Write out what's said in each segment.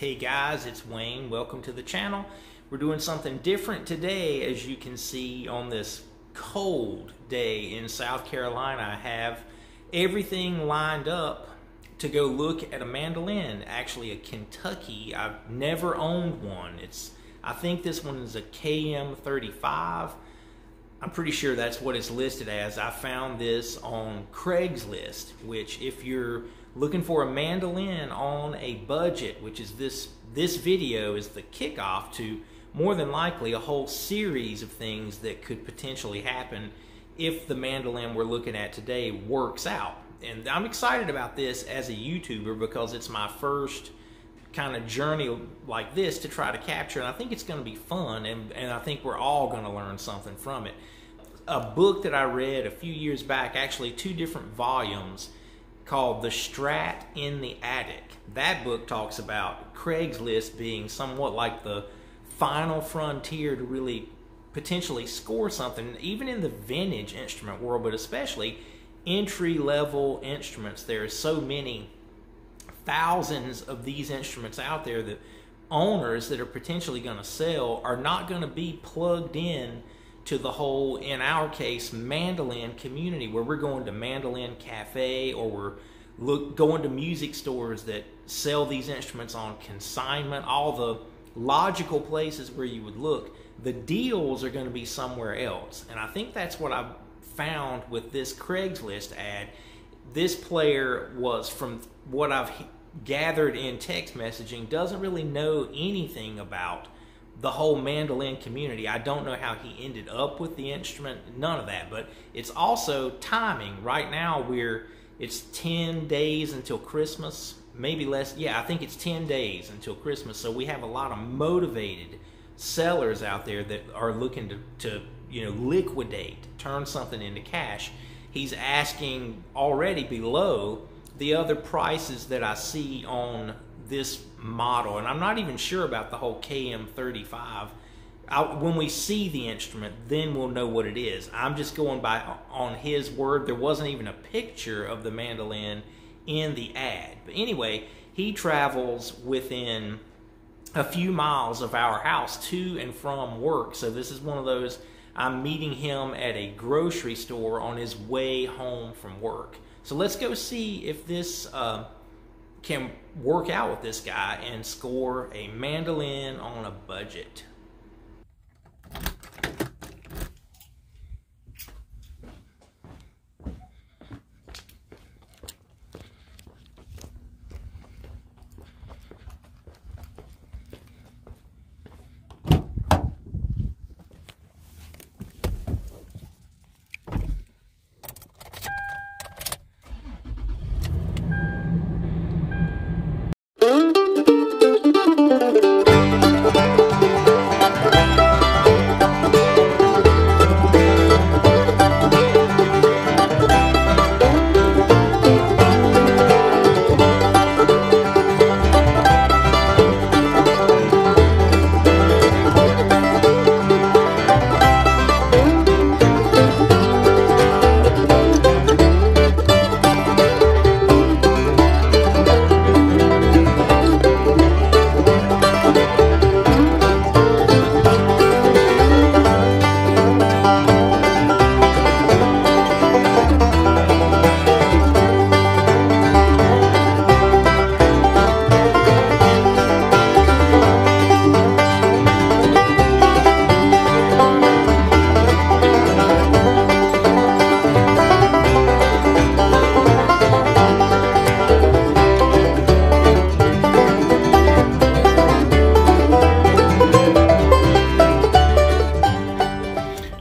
Hey guys, it's Wayne. Welcome to the channel. We're doing something different today. As you can see, on this cold day in South Carolina, I have everything lined up to go look at a mandolin, actually a Kentucky. I've never owned one. I think this one is a KM35. I'm pretty sure that's what it's listed as. I found this on Craigslist, which if you're looking for a mandolin on a budget, which is this video is the kickoff to more than likely a whole series of things that could potentially happen if the mandolin we're looking at today works out. And I'm excited about this as a YouTuber because it's my first kind of journey like this to try to capture, and I think it's going to be fun, and I think we're all going to learn something from it. A book that I read a few years back, actually 2 different volumes, called The Strat in the Attic. That book talks about Craigslist being somewhat like the final frontier to really potentially score something, even in the vintage instrument world, but especially entry-level instruments. There are so many thousands of these instruments out there that owners that are potentially going to sell are not going to be plugged in to the whole, in our case, mandolin community, where we're going to Mandolin Cafe or we're going to music stores that sell these instruments on consignment. All the logical places where you would look, the deals are going to be somewhere else. And I think that's what I've found with this Craigslist ad. This player was, from what I've gathered in text messaging, doesn't really know anything about the whole mandolin community. I don't know how he ended up with the instrument, none of that. But it's also timing. Right now it's 10 days until Christmas, maybe less. Yeah, I think it's 10 days until Christmas. So we have a lot of motivated sellers out there that are looking to liquidate, turn something into cash. He's asking already below the other prices that I see on this model, and I'm not even sure about the whole KM35. When we see the instrument, then we'll know what it is. I'm just going by on his word. There wasn't even a picture of the mandolin in the ad. But anyway, he travels within a few miles of our house to and from work. So this is one of those, I'm meeting him at a grocery store on his way home from work. So let's go see if this can work out with this guy and score a mandolin on a budget.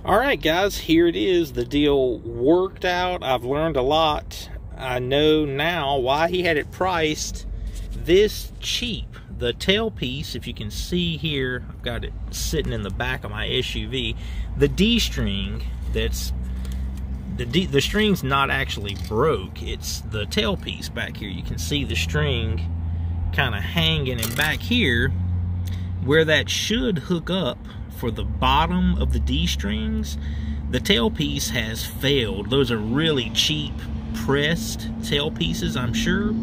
Alright guys, here it is. The deal worked out. I've learned a lot. I know now why he had it priced this cheap. The tailpiece, if you can see here, I've got it sitting in the back of my SUV. The D string, that's the string's not actually broke. It's the tailpiece back here. You can see the string kind of hanging, and back here where that should hook up for the bottom of the D strings, the tailpiece has failed. Those are really cheap pressed tailpieces, I'm sure.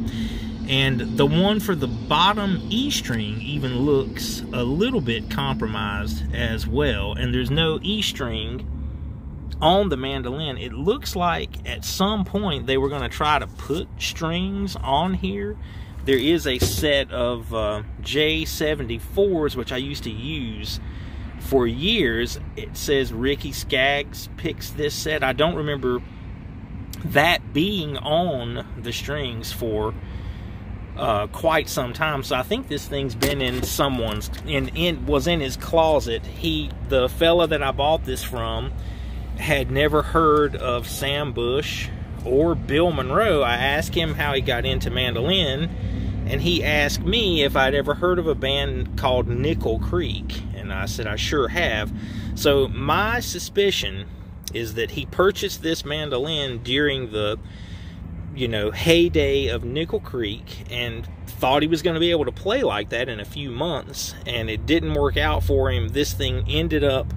And the one for the bottom E string even looks a little bit compromised as well. And there's no E string on the mandolin. It looks like at some point they were going to try to put strings on here. There is a set of J74s, which I used to use for years. It says Ricky Skaggs picks this set. I don't remember that being on the strings for quite some time. So I think this thing's been in someone's, was in his closet. The fella that I bought this from had never heard of Sam Bush or Bill Monroe. I asked him how he got into mandolin, and he asked me if I'd ever heard of a band called Nickel Creek, and I said I sure have. So my suspicion is that he purchased this mandolin during the, you know, heyday of Nickel Creek and thought he was going to be able to play like that in a few months, and it didn't work out for him. This thing ended up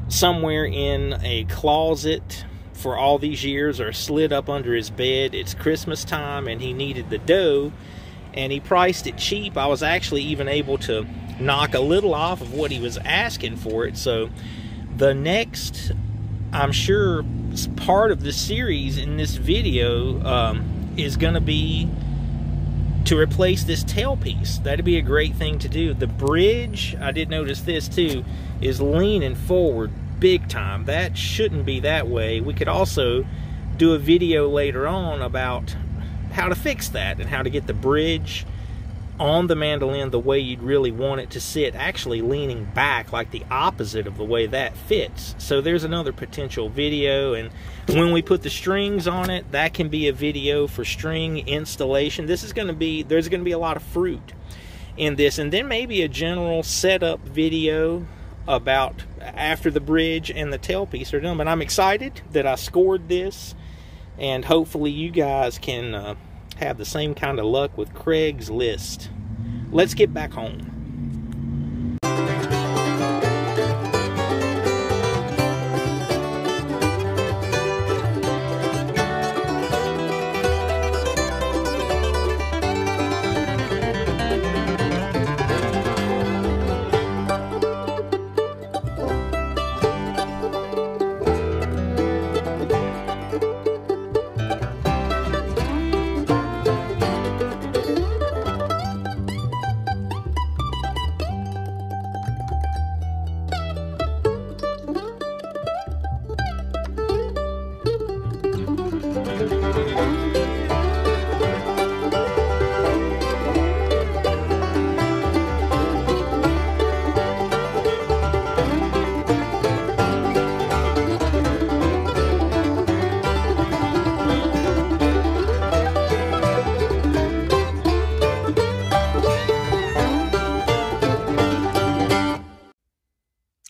somewhere in a closet for all these years, or slid up under his bed. It's Christmas time and he needed the dough, and he priced it cheap. I was actually even able to knock a little off of what he was asking for it. So the next, I'm sure, part of the series in this video is going to be to replace this tailpiece. That'd be a great thing to do. The bridge, I did notice this too, is leaning forward big time. That shouldn't be that way. We could also do a video later on about how to fix that and how to get the bridge on the mandolin the way you'd really want it to sit, actually leaning back like the opposite of the way that fits. So there's another potential video. And when we put the strings on it, that can be a video for string installation. This is going to be, there's going to be a lot of fruit in this, and then maybe a general setup video about after the bridge and the tailpiece are done. But I'm excited that I scored this, and hopefully you guys can have the same kind of luck with Craigslist. Let's get back home.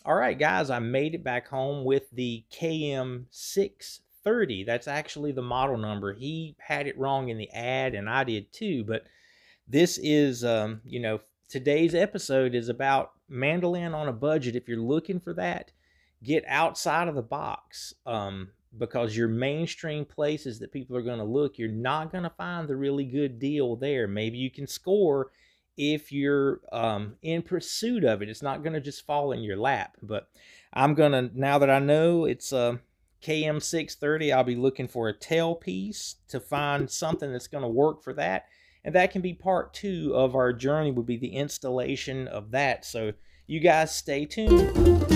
Alright guys, I made it back home with the KM630. That's actually the model number. He had it wrong in the ad, and I did too. But this is, you know, today's episode is about mandolin on a budget. If you're looking for that, get outside of the box, because your mainstream places that people are going to look, you're not going to find the really good deal there. Maybe you can score if you're in pursuit of it. It's not going to just fall in your lap. But I'm going to, now that I know it's KM630, I'll be looking for a tailpiece to find something that's going to work for that. And that can be part 2 of our journey, would be the installation of that. So you guys stay tuned.